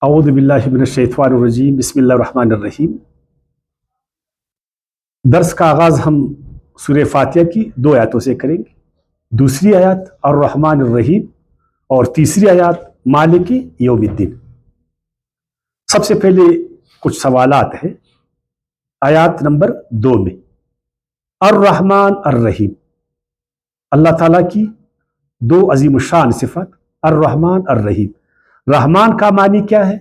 اعوذ باللہ من الشیطان الرجیم بسم اللہ الرحمن الرحیم۔ درس کا آغاز ہم سورہ فاتحہ کی 2 آیاتوں سے کریں گے۔ دوسری آیات الرحمن الرحیم اور تیسری آیات مالک یوم الدین۔ سب سے پہلے کچھ سوالات ہیں آیات نمبر 2 میں۔ الرحمن الرحیم، اللہ تعالیٰ کی 2 عظیم الشان صفات الرحمن الرحیم۔ رحمان کا معنی کیا ہے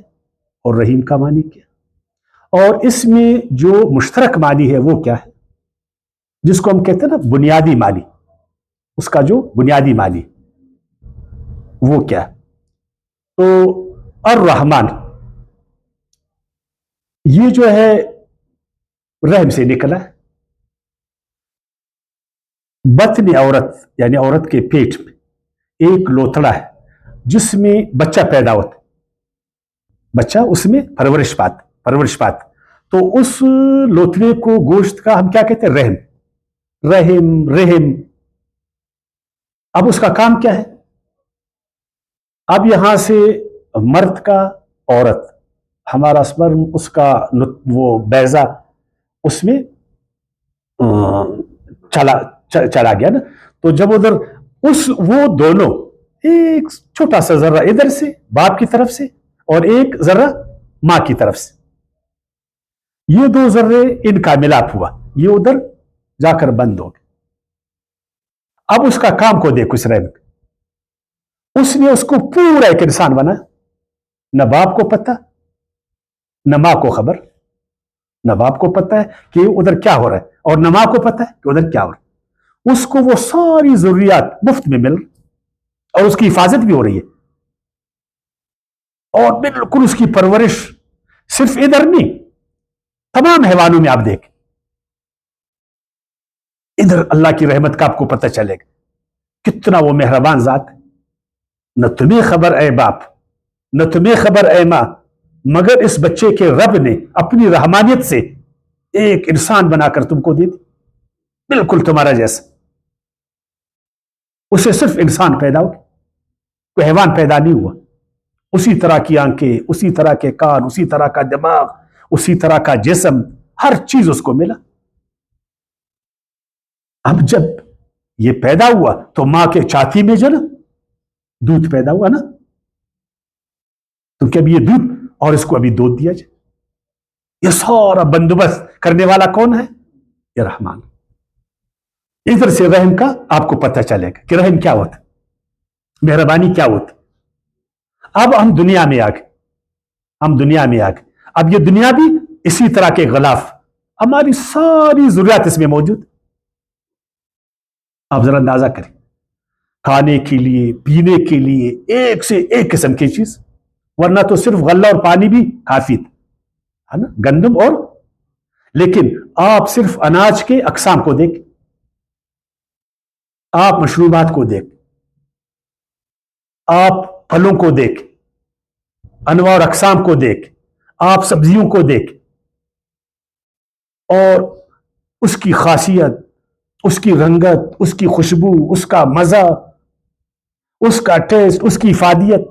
اور رحیم کا معنی کیا ہے، اور اس میں جو مشترک معنی ہے وہ کیا ہے، جس کو ہم کہتے ہیں نا بنیادی معنی، اس کا جو بنیادی معنی وہ کیا ہے۔ تو الرحمن یہ جو ہے رحم سے نکلا ہے۔ بطن عورت یعنی عورت کے پیٹ میں ایک لوتھڑا ہے جس میں بچہ پیدا ہوتا ہے، بچہ اس میں پرورش پاتا، تو اس لوتھڑے کو گوشت کا ہم کیا کہتے ہیں، رحم۔ اب اس کا کام کیا ہے، اب یہاں سے مرد کا عورت، ہمارا سپرم اس کا وہ بیضہ اس میں چلا گیا نا، تو جب ادھر وہ دونوں ایک چھوٹا سا ذرہ ادھر سے باپ کی طرف سے اور ایک ذرہ ماں کی طرف سے، یہ 2 ذرے ان کا ملاپ ہوا، یہ ادھر جا کر بند ہو گئے۔ اب اس کا کام کو دیکھو، اس رحم اس نے اس کو پورا ایک انسان بنا، نہ باپ کو پتہ نہ ماں کو خبر، نہ باپ کو پتہ ہے کہ ادھر کیا ہو رہا ہے اور نہ ماں کو پتہ ہے کہ ادھر کیا ہو رہا ہے۔ اس کو وہ ساری ضروریات مفت میں مل اور اس کی حفاظت بھی ہو رہی ہے، اور بالکل اس کی پرورش صرف ادھر نہیں، تمام حیوانوں میں آپ دیکھیں، ادھر اللہ کی رحمت کا آپ کو پتہ چلے گا کتنا وہ مہربان ذات ہے۔ نہ تمہیں خبر اے باپ، نہ تمہیں خبر اے ماں، مگر اس بچے کے رب نے اپنی رحمانیت سے ایک انسان بنا کر تم کو دے دی، بالکل تمہارا جیسا۔ اسے صرف انسان پیدا ہو، کوئی حیوان پیدا نہیں ہوا۔ اسی طرح کی آنکھیں، اسی طرح کے کان، اسی طرح کا دماغ، اسی طرح کا جسم، ہر چیز اس کو ملا۔ اب جب یہ پیدا ہوا تو ماں کے چھاتی میں جو نا دودھ پیدا ہوا نا، تو کہ اب یہ دودھ اور اس کو ابھی دودھ دیا جائے، یہ سارا بندوبست کرنے والا کون ہے، یہ رحمان۔ ادھر سے رحم کا آپ کو پتہ چلے گا کہ رحم کیا ہوتا، مہربانی کیا ہوتی۔ اب ہم دنیا میں آ گئے، اب یہ دنیا بھی اسی طرح کے غلاف، ہماری ساری ضروریات اس میں موجود۔ آپ ذرا اندازہ کریں، کھانے کے لیے، پینے کے لیے ایک سے ایک قسم کی چیز، ورنہ تو صرف غلہ اور پانی بھی کافی تھا نا، گندم اور، لیکن آپ صرف اناج کے اقسام کو دیکھ، آپ مشروبات کو دیکھ، آپ پھلوں کو دیکھ، انواع اور اقسام کو دیکھ، آپ سبزیوں کو دیکھ، اور اس کی خاصیت، اس کی رنگت، اس کی خوشبو، اس کا مزہ، اس کا ٹیسٹ، اس کی افادیت۔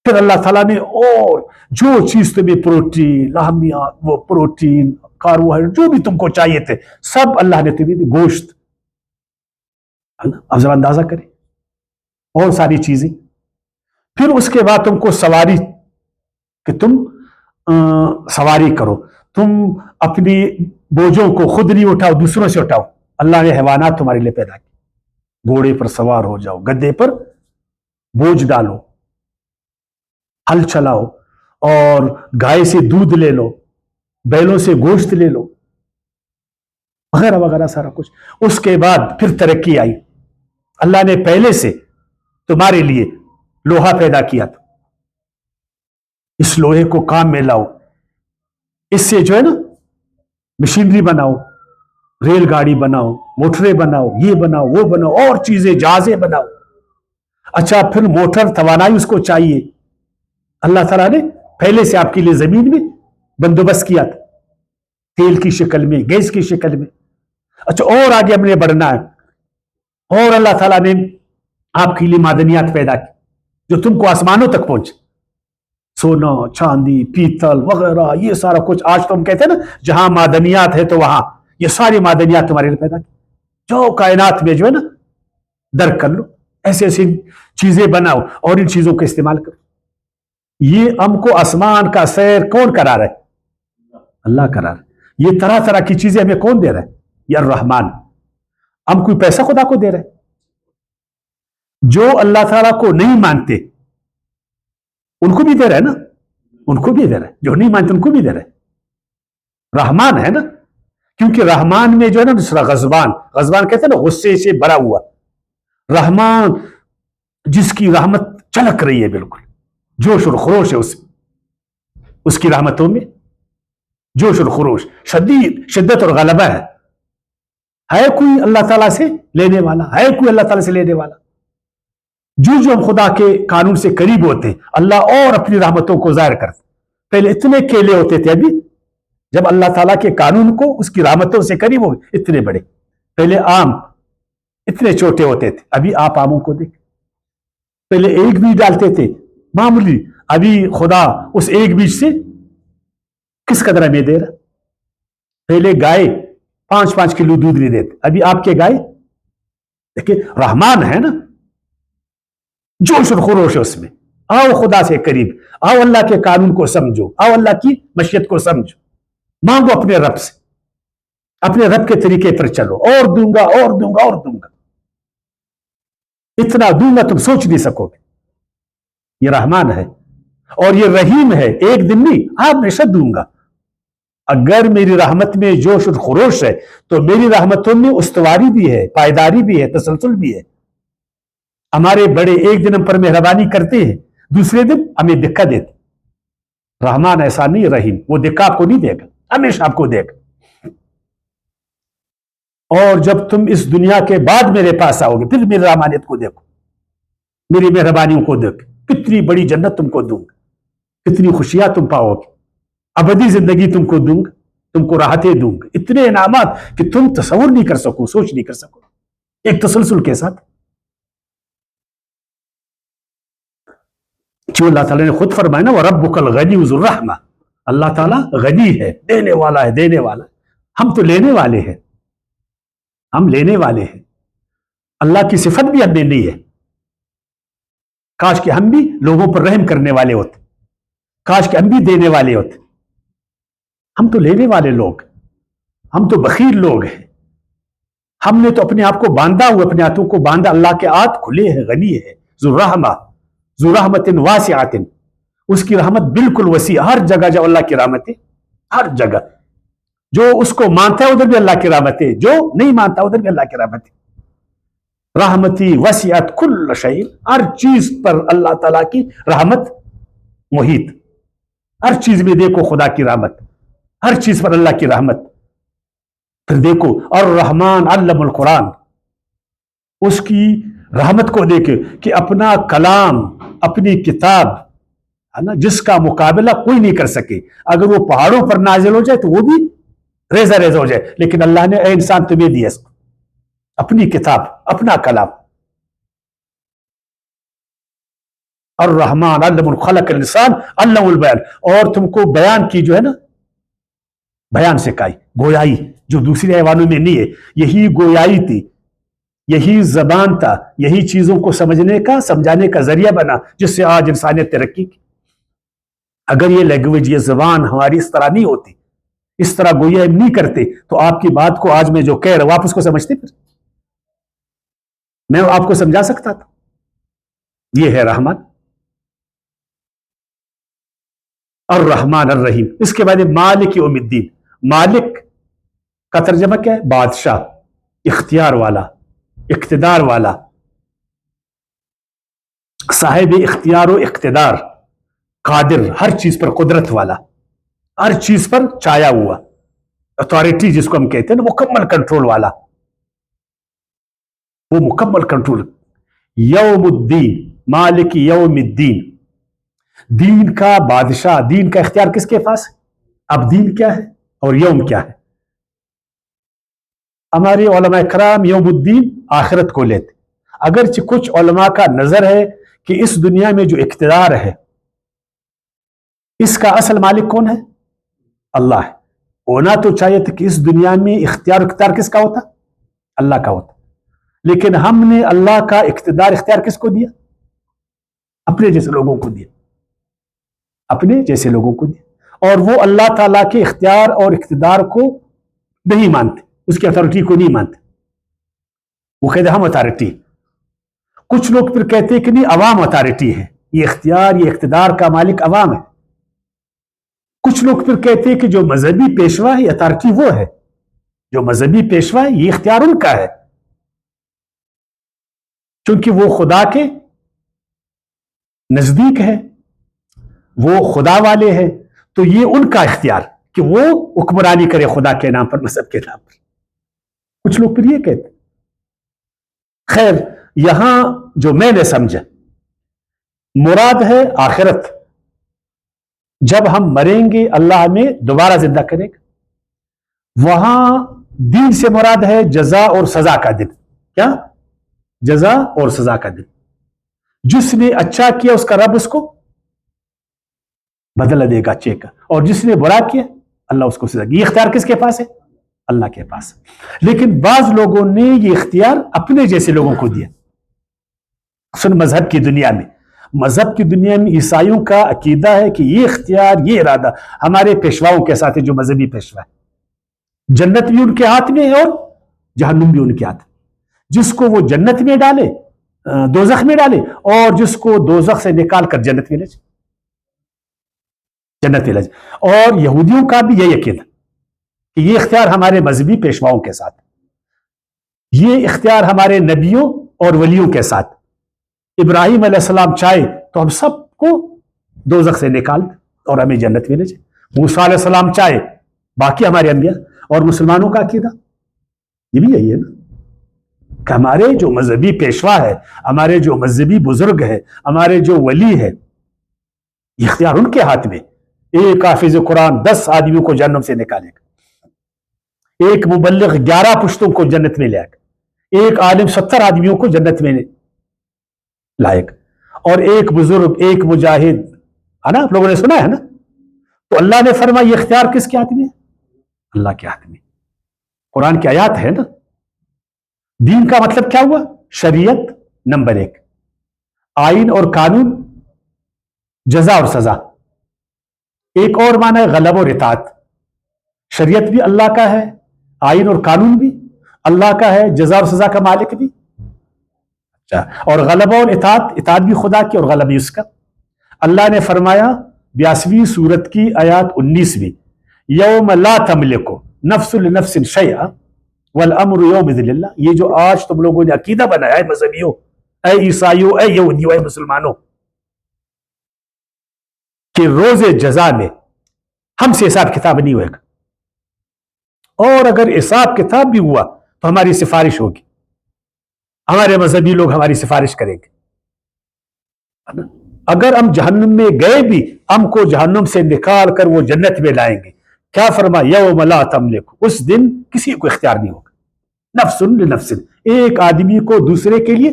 پھر اللہ تعالیٰ نے اور جو چیز تمہیں پروٹین، لاہمیات، وہ پروٹین، کاربوہائیڈریٹ جو بھی تم کو چاہیے تھے، سب اللہ نے تمہیں دی، گوشت، اب ذرا اندازہ کریں، اور ساری چیزیں۔ پھر اس کے بعد تم کو سواری، کہ تم سواری کرو، تم اپنی بوجھوں کو خود نہیں اٹھاؤ، دوسروں سے اٹھاؤ۔ اللہ نے حیوانات تمہارے لیے پیدا کی، گھوڑے پر سوار ہو جاؤ، گدھے پر بوجھ ڈالو، ہل چلاؤ، اور گائے سے دودھ لے لو، بیلوں سے گوشت لے لو، وغیرہ وغیرہ سارا کچھ۔ اس کے بعد پھر ترقی آئی، اللہ نے پہلے سے تمہارے لیے لوہا پیدا کیا تھا، اس لوہے کو کام میں لاؤ، اس سے جو ہے نا مشینری بناؤ، ریل گاڑی بناؤ، موٹریں بناؤ، یہ بناؤ، وہ بناؤ، اور چیزیں، جہازیں بناؤ۔ اچھا، پھر موٹر، توانائی اس کو چاہیے، اللہ تعالیٰ نے پہلے سے آپ کے لیے زمین میں بندوبست کیا تھا، تیل کی شکل میں، گیس کی شکل میں۔ اچھا، اور آگے ہم نے بڑھنا ہے، اور اللہ تعالیٰ نے آپ کے لیے معدنیات پیدا کی جو تم کو آسمانوں تک پہنچے۔ सोना चांदी पीतल वगैरह ये सारा कुछ, आज तो हम कहते हैं ना जहां मादनियात है तो वहां ये सारी मादनियात तुम्हारे लिए पैदा की, जो कायनात में जो है ना दर्क कर लो, ऐसी ऐसी चीजें बनाओ और इन चीजों का इस्तेमाल करो। ये हमको आसमान का सैर कौन करा रहा है? अल्लाह करा रहा है। ये तरह तरह की चीजें हमें कौन दे रहा है? या रहमान। हम कोई पैसा खुदा को दे रहे हैं? जो अल्लाह ताला को नहीं मानते उनको भी दे रहे हैं ना, उनको भी दे रहे हैं, जो नहीं मानते उनको भी दे रहे हैं। रहमान है ना, क्योंकि रहमान में जो है ना दूसरा गजबान, गजबान कहते हैं ना गुस्से से भरा हुआ, रहमान जिसकी रहमत चलक रही है, बिल्कुल जोश और खरोश है उसकी रहमतों में, जोश और खरोश, शदीद शिद्दत और गलबा है कोई अल्लाह ताला से लेने वाला? है कोई अल्लाह ताला से लेने वाला? जो हम खुदा के कानून से करीब होते हैं, अल्लाह और अपनी रहमतों को जाहिर करते। पहले इतने केले होते थे, अभी जब अल्लाह ताला के कानून को उसकी रहमतों से करीब हो गए इतने बड़े। पहले आम इतने छोटे होते थे, अभी आप आमों को देख। पहले एक बीज डालते थे मामूली, अभी खुदा उस एक बीज से किस कदर हमें दे रहा। पहले गाय 5-5 किलो दूध नहीं देते, अभी आपके गाय देखिए, रहमान है ना, जोश और खरोश है उसमें। आओ खुदा से करीब, आओ अल्लाह के कानून को समझो, आओ अल्लाह की मशीयत को समझो, मांगो अपने रब से, अपने रब के तरीके पर चलो, और दूंगा और दूंगा और दूंगा, इतना दूंगा तुम सोच नहीं सकोगे। ये रहमान है और ये रहीम है, एक दिन नहीं हमेशा दूंगा। अगर मेरी रहमत में जोश और खरोश है तो मेरी रहमतों में उस्तवारी भी है, पायदारी भी है, तसलसल भी है। हमारे बड़े एक दिन हम पर मेहरबानी करते हैं, दूसरे दिन हमें दिक्कत देते। रहमान ऐसा नहीं, रहीम वो दिक्कत आपको नहीं देगा, हमेशा आपको देगा। और जब तुम इस दुनिया के बाद मेरे पास आओगे, फिर मेरी रहमानियत को देखो, मेरी मेहरबानियों को देखो, कितनी बड़ी जन्नत तुमको दूंगा, कितनी खुशियां तुम पाओगे, अबदी जिंदगी तुमको दूंगा, तुमको राहतें दूंगा, इतने इनामात कि तुम तसव्वुर नहीं कर सको, सोच नहीं कर सको, एक तसलसल के साथ। जो अल्लाह ताला ने खुद फरमाया ना, वो रब्बुकल गनी ज़ुर रहमा, अल्लाह ताला गनी है, देने वाला है, देने वाला। हम तो लेने वाले हैं, हम लेने वाले हैं। अल्लाह की सिफत भी हमें नहीं है। काश कि हम भी लोगों पर रहम करने वाले होते, काश कि हम भी देने वाले होते। हम तो लेने वाले लोग, हम तो बखील लोग हैं। हमने तो अपने आप को बांधा हुआ, अपने हाथों को बांधा। अल्लाह के हाथ खुले हैं, गनी है, ज़ुर रहमा, ज़ुर रहमतिन वासिअतिन, उसकी रहमत बिल्कुल वसी, हर जगह जब अल्लाह की रहमत है, हर जगह। जो उसको मानता है उधर भी अल्लाह की रहमत है, जो नहीं मानता उधर भी अल्लाह की रहमत है। रहमती वसीअत कुल्ल शै, हर चीज पर अल्लाह ताला की रहमत मुहित, हर चीज में देखो खुदा की रहमत, हर चीज पर अल्लाह की रहमत। फिर देखो और रहमान अल्लमल कुरान, उसकी रहमत को देखे कि अपना कलाम, अपनी किताब है ना, जिसका मुकाबला कोई नहीं कर सके। अगर वो पहाड़ों पर नाजिल हो जाए तो वो भी रेजा रेजा हो जाए, लेकिन अल्लाह ने ए इंसान तुम्हें दिया इसको, अपनी किताब, अपना कलाम। और रहमान अल्लमुल खलकल इंसान अल्लमुल बयान, और तुमको बयान की जो है ना, बयान सिखाई, गोयाई, जो दूसरे हैवानों में नहीं है। यही गोयाई थी, यही जबान था, यही चीजों को समझने का, समझाने का जरिया बना, जिससे आज इंसानियत तरक्की की। अगर ये लैंग्वेज, ये जबान हमारी इस तरह नहीं होती, इस तरह गोया नहीं करते, तो आपकी बात को आज मैं जो कह रहा हूं आप उसको समझते, फिर मैं आपको समझा सकता था। ये है रहमान और रहमान और रहीम। इसके बाद मालिक यौमिद्दीन, मालिक का तर्जमा क्या है? बादशाह, इख्तियार वाला, इख्तिदार वाला, साहिब इख्तियार व इख्तिदार, कादिर, हर चीज पर कुदरत वाला, हर चीज पर छाया हुआ, अथॉरिटी जिसको हम कहते हैं ना, मुकम्मल कंट्रोल वाला, वो मुकम्मल कंट्रोल। यौमुद्दीन, मालिक यौमिद्दीन, दीन का बादशाह, दीन का इख्तियार किसके पास है? अब दीन क्या है और यौम क्या है? हमारे उलमा कराम यौमुद्दीन आखिरत को लेते, अगरचे कुछ उलमा का नजर है कि इस दुनिया में जो इख्तिदार है, اس کا اصل مالک کون ہے؟ اللہ ہے. ہونا تو چاہیے تھا کہ اس دنیا میں اختیار کس کا ہوتا؟ اللہ کا ہوتا. لیکن ہم نے اللہ کا اختیار کس کو دیا؟ اپنے جیسے لوگوں کو دیا. اپنے جیسے لوگوں کو دیا. اور وہ اللہ تعالیٰ کے اختیار اور اقتدار کو نہیں مانتے، اس کی اتھارٹی کو نہیں مانتے. وہ کہتے ہم اتھارٹی. کچھ لوگ پھر کہتے ہیں کہ نہیں، عوام اتھارٹی ہے، یہ اختیار یہ اقتدار کا مالک عوام ہے. کچھ لوگ پھر کہتے ہیں کہ جو مذہبی پیشوا ہے اتھارٹی وہ ہے، جو مذہبی پیشوا ہے یہ اختیار ان کا ہے، کیونکہ وہ خدا کے نزدیک ہے، وہ خدا والے ہیں، تو یہ ان کا اختیار کہ وہ حکمرانی کرے خدا کے نام پر، مذہب کے نام پر. کچھ لوگ پھر یہ کہتے. خیر، یہاں جو میں نے سمجھا مراد ہے آخرت. جب ہم مریں گے اللہ ہمیں دوبارہ زندہ کرے گا. وہاں دین سے مراد ہے جزا اور سزا کا دن. کیا؟ جزا اور سزا کا دن. جس نے اچھا کیا اس کا رب اس کو بدلہ دے گا اچھے کا، اور جس نے برا کیا اللہ اس کو سزا. یہ اختیار کس کے پاس ہے؟ اللہ کے پاس. لیکن بعض لوگوں نے یہ اختیار اپنے جیسے لوگوں کو دیا. مذہب کی دنیا میں، مذہب کی دنیا میں عیسائیوں کا عقیدہ ہے کہ یہ اختیار یہ ارادہ ہمارے پیشواؤں کے ساتھ ہے، جو مذہبی پیشوا ہے. جنت بھی ان کے ہاتھ میں ہے اور جہنم بھی ان کے ہاتھ میں. جس کو وہ جنت میں ڈالے دوزخ میں ڈالے، اور جس کو دوزخ سے نکال کر جنت میں لے جائے. جنت میں لے جائے. اور یہودیوں کا بھی یہی عقیدہ کہ یہ اختیار ہمارے مذہبی پیشواؤں کے ساتھ، یہ اختیار ہمارے نبیوں اور ولیوں کے ساتھ. ابراہیم علیہ السلام چاہے تو ہم سب کو دوزخ سے نکال اور ہمیں جنت میں لے جائے. موسیٰ علیہ السلام چاہے، باقی ہمارے انبیاء. اور مسلمانوں کا عقیدہ یہ بھی یہی ہے نا کہ ہمارے جو مذہبی پیشوا ہے، ہمارے جو مذہبی بزرگ ہے، ہمارے جو ولی ہے، یہ اختیار ان کے ہاتھ میں. ایک حافظ قرآن 10 آدمیوں کو جہنم سے نکالے گا، ایک مبلغ 11 پشتوں کو جنت میں لے آئے گا، ایک عالم 70 آدمیوں کو جنت میں لائے گا، اور ایک بزرگ ایک مجاہد ہے نا. آپ لوگوں نے سنا ہے نا. تو اللہ نے فرمایا یہ اختیار کس کے ہاتھ میں ہے؟ اللہ کے ہاتھ میں. قرآن کی آیات ہے نا. دین کا مطلب کیا ہوا؟ شریعت نمبر 1، آئین اور قانون، جزا اور سزا. ایک اور معنی ہے غلبہ اور اطاعت. شریعت بھی اللہ کا ہے، آئین اور قانون بھی اللہ کا ہے، جزا اور سزا کا مالک بھی. اور غلبہ اور اطاعت بھی خدا کی اور غلبہ بھی اس کا. اللہ نے فرمایا 82ویں سورت کی آیات 19ویں، یوم لا تملک نفس لنفس شیئا والامر یومئذ للہ. یہ جو آج تم لوگوں نے عقیدہ بنایا ہے مذہبیوں، اے عیسائیوں، اے یہودیوں، اے مسلمانوں، کہ روز جزا میں ہم سے حساب کتاب نہیں ہوئے گا، اور اگر حساب کتاب بھی ہوا تو ہماری سفارش ہوگی، ہمارے مذہبی لوگ ہماری سفارش کریں گے. اگر ہم جہنم میں گئے بھی ہم کو جہنم سے نکال کر وہ جنت میں لائیں گے. کیا فرما؟ یوم لا تملک، اس دن کسی کو اختیار نہیں ہوگا. نفس لنفس، ایک آدمی کو دوسرے کے لیے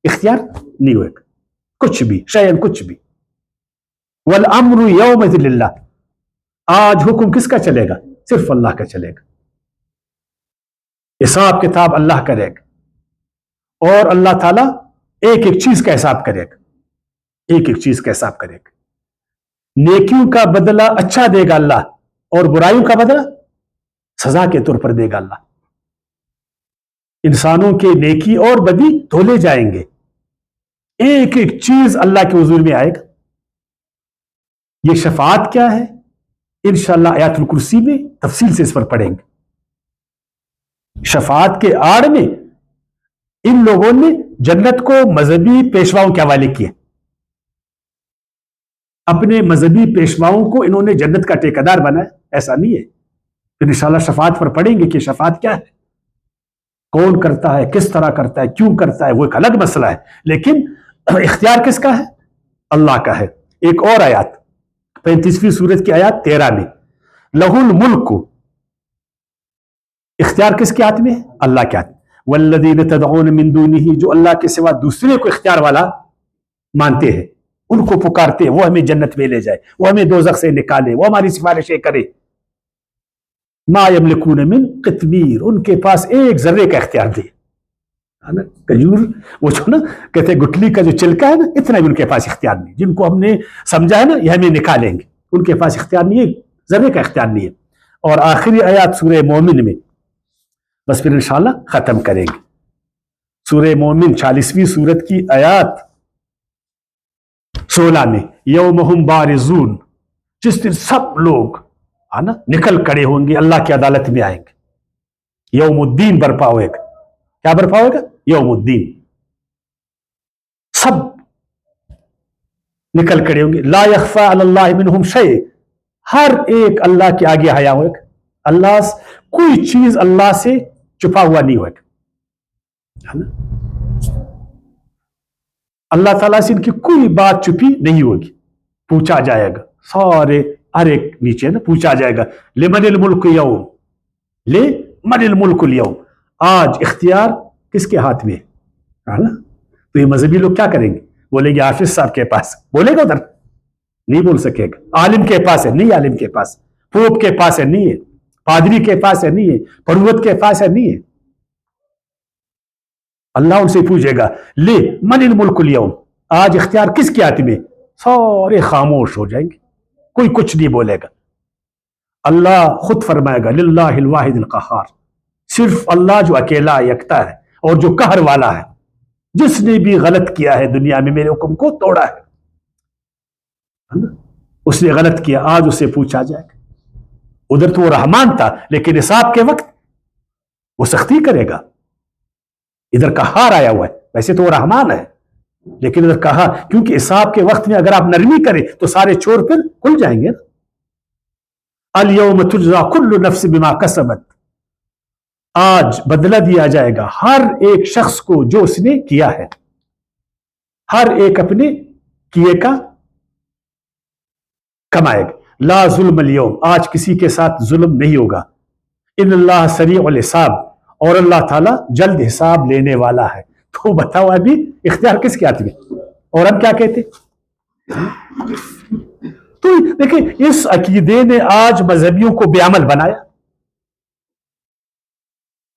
اختیار نہیں ہوگا، کچھ بھی شیئن کچھ بھی. والامر یومئذ للہ، آج حکم کس کا چلے گا؟ صرف اللہ کا چلے گا. حساب کتاب اللہ کرے گا، اور اللہ تعالیٰ ایک ایک چیز کا حساب کرے گا، ایک ایک چیز کا حساب کرے گا. نیکیوں کا بدلہ اچھا دے گا اللہ، اور برائیوں کا بدلہ سزا کے طور پر دے گا اللہ. انسانوں کے نیکی اور بدی دھولے جائیں گے، ایک ایک چیز اللہ کے حضور میں آئے گا. یہ شفاعت کیا ہے انشاءاللہ آیات الکرسی میں تفصیل سے اس پر پڑھیں گے. شفاعت کے آڑ میں ان لوگوں نے جنت کو مذہبی پیشواؤں کے حوالے کیے. اپنے مذہبی پیشواؤں کو انہوں نے جنت کا ٹھیکیدار بنایا. ایسا نہیں ہے. پھر انشاءاللہ شفاعت پر پڑھیں گے کہ شفاعت کیا ہے، کون کرتا ہے، کس طرح کرتا ہے، کیوں کرتا ہے، وہ ایک الگ مسئلہ ہے. لیکن اختیار کس کا ہے؟ اللہ کا ہے. ایک اور آیات 35ویں سورت کی آیات 13 میں، لہ الملک، اختیار کس کے ہاتھ میں ہے؟ اللہ کے ہاتھ. والذین تدعون من دونہ، جو اللہ کے سوا دوسرے کو اختیار والا مانتے ہیں. उनको पुकारते, वो हमें जन्नत में ले जाए, वो हमें दोजख से निकाले, वो हमारी सिफारिशें करे। मा यमलिकून मिन क़ित्मीर, उनके पास एक जर्रे का इख्तियार नहीं है ना। खजूर वो जो ना कहते हैं गुठली का जो छिलका है ना, इतना भी उनके पास इख्तियार नहीं। जिनको हमने समझा है ना ये हमें निकालेंगे, उनके पास इख्तियार नहीं है, जर्रे का इख्तियार नहीं है। और आखिरी आयत सूरह मोमिन में, बस फिर इंशाल्लाह खत्म करेंगे। सूरह मोमिन 40वीं सूरत की आयत 16 में, यौमहुम बारिजून, जिस दिन सब लोग है ना निकल खड़े होंगे, अल्लाह की अदालत में आएंगे। यौमुद्दीन बर्पा होएगा। क्या बर्पा होएगा? यौमुद्दीन। सब निकल खड़े होंगे। ला यख्फा अलल्लाहि मिनहुम शै, हर एक अल्लाह के आगे हया होएगा। अल्लाह कोई चीज अल्लाह से छुपा हुआ नहीं होएगा, है ना। अल्लाह ताला से इनकी कोई बात छुपी नहीं होगी। पूछा जाएगा सारे, हर एक नीचे ना पूछा जाएगा, लिमनिल मुल्क यौम, ले मनिल मुल्क यौम, आज इख्तियार किसके हाथ में है ना। तो ये मजहबी लोग क्या करेंगे? बोलेंगे हाफिज साहब के पास। बोलेगा उधर? नहीं बोल सकेगा। आलिम के पास है? नहीं आलिम के पास। पोप के पास है? नहीं है। पादरी के पास है? नहीं है। पर्वत के पास है? नहीं है। अल्लाह उनसे पूछेगा, ले मनिल मुल्क यौम, आज इख्तियार किसके हाथ में? सारे खामोश हो जाएंगे, कोई कुछ नहीं बोलेगा। अल्लाह खुद फरमाएगा, लिल्लाहिल वाहिदिल क़हार, सिर्फ अल्लाह जो अकेला यकता है और जो कहर वाला है। जिसने भी गलत किया है दुनिया में, मेरे हुक्म को तोड़ा है ना, उसने गलत किया, आज उससे पूछा जाएगा। उधर तो वो रहमान था, लेकिन हिसाब के वक्त वो सख्ती करेगा। इधर कहार आया हुआ है, वैसे तो वो रहमान है, लेकिन इधर कहा, क्योंकि हिसाब के वक्त में अगर आप नरमी करें तो सारे चोर फिर खुल जाएंगे ना। अल यौम तुजज़ा कुल्लु नफ्स बिमा कसबत, आज बदला दिया जाएगा हर एक शख्स को जो उसने किया है। हर एक अपने किए का कमाएगा। ला जुल्म अल यौम, आज किसी के साथ जुल्म नहीं होगा। इन्नल्लाह सरीउल हिसाब, और अल्लाह ताला जल्द हिसाब लेने वाला है। तो बताओ अभी इख्तियार किसके हाथ में? और हम क्या कहते? तो देखिए, इस अकीदे ने आज मजहबियों को बेअमल बनाया।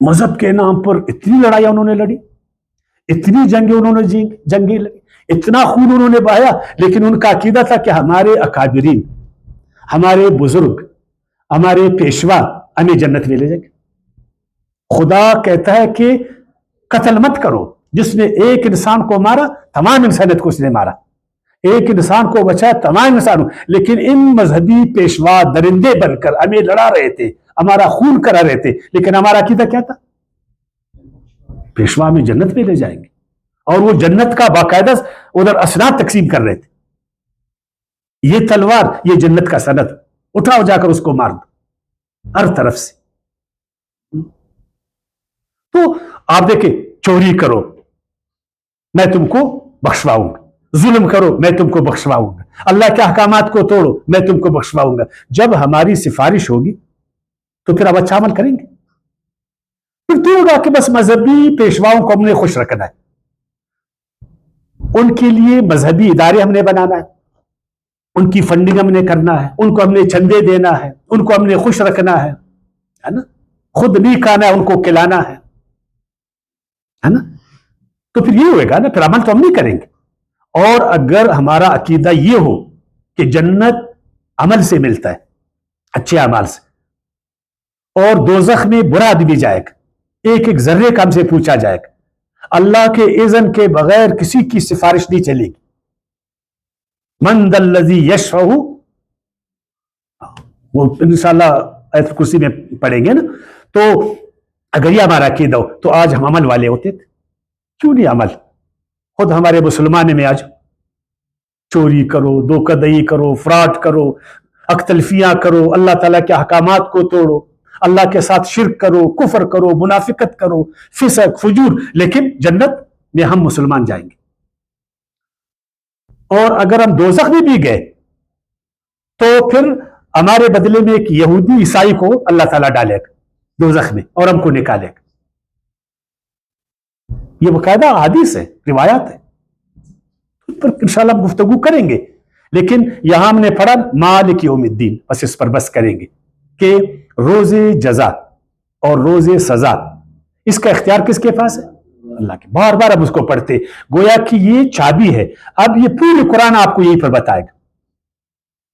मजहब के नाम पर इतनी लड़ाइयां उन्होंने लड़ी, इतनी जंगें उन्होंने जंगें लड़ी, इतना खून उन्होंने बहाया, लेकिन उनका अकीदा था कि हमारे अकाबिरीन, हमारे बुजुर्ग, हमारे पेशवा हमें जन्नत में ले जाएंगे। खुदा कहता है कि कत्ल मत करो। जिसने एक इंसान को मारा, तमाम इंसानियत को उसने मारा। एक इंसान को बचाया, तमाम इंसानों। लेकिन इन मजहबी पेशवा दरिंदे बनकर हमें लड़ा रहे थे, हमारा खून करा रहे थे, लेकिन हमारा अकीदा क्या था? पेशवा हमें जन्नत में ले जाएंगे। और वो जन्नत का बाकायदा उधर असनाद तकसीम कर रहे थे। ये तलवार, ये जन्नत का सनद, उठाओ जाकर उसको मार दो हर तरफ से। तो आप देखें, चोरी करो मैं तुमको बख्शवाऊंगा, जुल्म करो मैं तुमको बख्शवाऊंगा, अल्लाह के अहकामात को तोड़ो मैं तुमको बख्शवाऊंगा। जब हमारी सिफारिश होगी तो फिर आप अच्छा अमल करेंगे। फिर तो होगा कि बस मजहबी पेशवाओं को हमने खुश रखना है, उनके लिए मजहबी इदारे हमने बनाना है, उनकी फंडिंग हमने करना है, उनको हमने चंदे देना है, उनको हमने खुश रखना है ना। खुद नहीं खाना है, उनको खिलाना है ना। तो फिर ये होएगा ना, फिर अमल तो हम नहीं करेंगे। और अगर हमारा अकीदा ये हो कि जन्नत अमल से मिलता है, अच्छे अमल से, और दोजख में बुरा आदमी जाएगा, एक एक जर्रे का हमसे पूछा जाएगा, अल्लाह के इज़्न के बगैर किसी की सिफारिश नहीं चलेगी। मन दल्लज़ी यशफ़अहु, वो इंशाअल्लाह आयत कुर्सी में पढ़ेंगे ना। तो अगर ये हमारा अकीदा हो तो आज हम अमल वाले होते थे। क्यों नहीं अमल? खुद हमारे मुसलमान में आज चोरी करो, धोखाधड़ी करो, फ्रॉड करो, अख्तलफियां करो, अल्लाह ताला के अहकामात को तोड़ो, अल्लाह के साथ शिर्क करो, कुफर करो, मुनाफिकत करो, फिसक फुजूर, लेकिन जन्नत में हम मुसलमान जाएंगे। और अगर हम दोज़ख में भी गए तो फिर हमारे बदले में एक यहूदी ईसाई को अल्लाह ताला डालेगा दोज़ख में और हमको निकालेगा। ये बाकायदा हदीस है, रिवायात है। پر انشاءاللہ ہم گفتگو کریں گے، لیکن یہاں ہم نے پڑھا مالک یوم الدین، بس اس پر بس کریں گے کہ روز جزا اور روز سزا اس کا اختیار کس کے پاس ہے؟ اللہ کے۔ بار بار اب اس کو پڑھتے، گویا کہ یہ چابی ہے۔ اب یہ پورے قرآن آپ کو یہی پر بتائے گا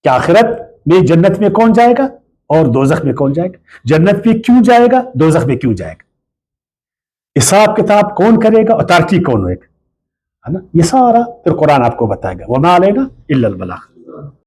کہ آخرت میں جنت میں کون جائے گا اور دوزخ میں کون جائے گا، جنت میں کیوں جائے گا، دوزخ میں کیوں جائے گا، حساب کتاب کون کرے گا، اتھارٹی کون ہوئے گا، ہے نا؟ یہ سارا پھر قرآن آپ کو بتائے گا۔ وما علینا الا البلاغ۔